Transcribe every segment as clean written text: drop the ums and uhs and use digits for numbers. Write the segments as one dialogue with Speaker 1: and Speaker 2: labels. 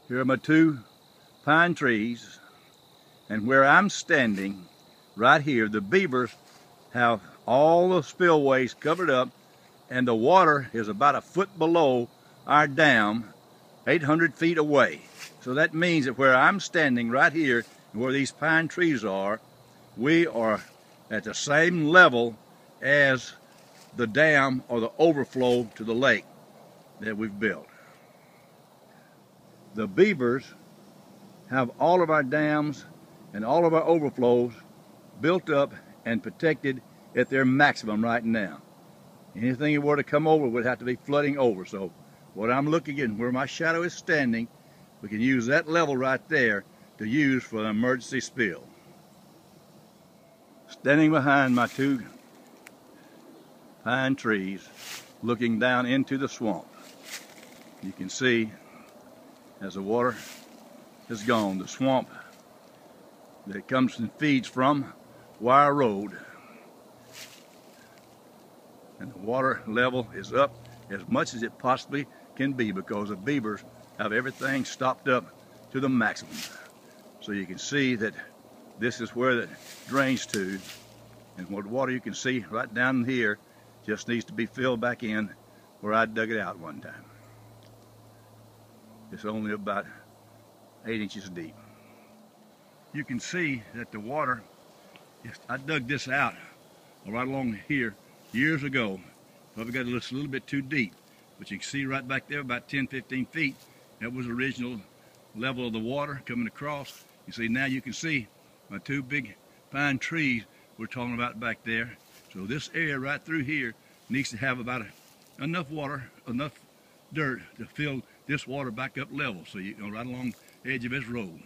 Speaker 1: Here are my two pine trees, and where I'm standing right here, the beavers have all the spillways covered up, and the water is about a foot below our dam, 800 feet away. So that means that where I'm standing right here, where these pine trees are, we are at the same level as the dam or the overflow to the lake that we've built. The beavers have all of our dams and all of our overflows built up and protected at their maximum right now. Anything that were to come over would have to be flooding over. So what I'm looking at, where my shadow is standing, we can use that level right there to use for an emergency spill. Standing behind my two pine trees, looking down into the swamp, you can see as the water is gone, the swamp that it comes and feeds from Wire Road, and the water level is up as much as it possibly can be because the beavers have everything stopped up to the maximum. So you can see that this is where it drains to, and what water you can see right down here just needs to be filled back in where I dug it out one time. It's only about 8 inches deep. You can see that the water, I dug this out right along here years ago. Probably got a little bit too deep, but you can see right back there about 10-15 feet. That was the original level of the water coming across. You see, now you can see my two big pine trees we're talking about back there. So this area right through here needs to have about enough water, enough dirt to fill this water back up level. So you go right along the edge of this road.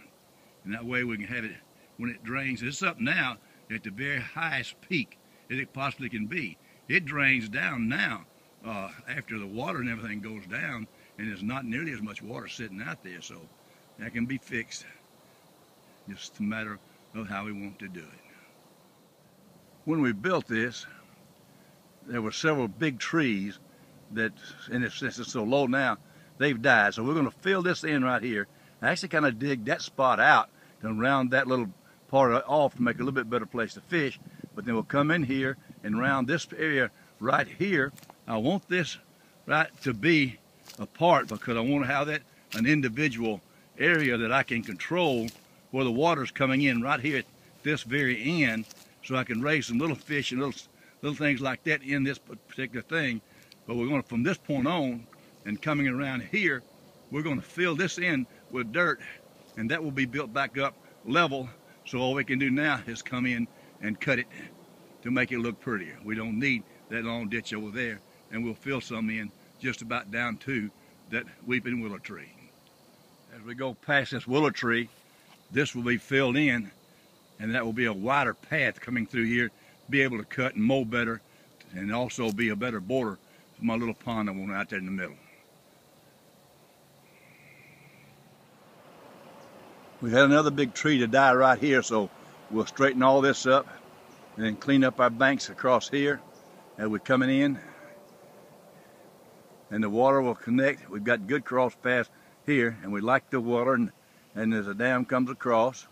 Speaker 1: And that way we can have it when it drains. It's up now at the very highest peak that it possibly can be. It drains down now after the water and everything goes down, and there's not nearly as much water sitting out there. So that can be fixed. Just a matter of how we want to do it. When we built this, there were several big trees that, and since it's so low now, they've died. So we're going to fill this in right here. I actually kind of dig that spot out to round that little part off to make it a little bit better place to fish. But then we'll come in here and round this area right here. I want this right to be apart because I want to have that an individual area that I can control where the water's coming in right here at this very end, so I can raise some little fish and little things like that in this particular thing. But we're going to, from this point on and coming around here, we're going to fill this in with dirt, and that will be built back up level. So all we can do now is come in and cut it to make it look prettier. We don't need that long ditch over there, and we'll fill some in just about down to that weeping willow tree. As we go past this willow tree, this will be filled in, and that will be a wider path coming through here, be able to cut and mow better, and also be a better border for my little pond I want out there in the middle. We had another big tree to die right here, so we'll straighten all this up and then clean up our banks across here as we're coming in. And the water will connect. We've got good cross paths here, and we like the water, and as the dam comes across,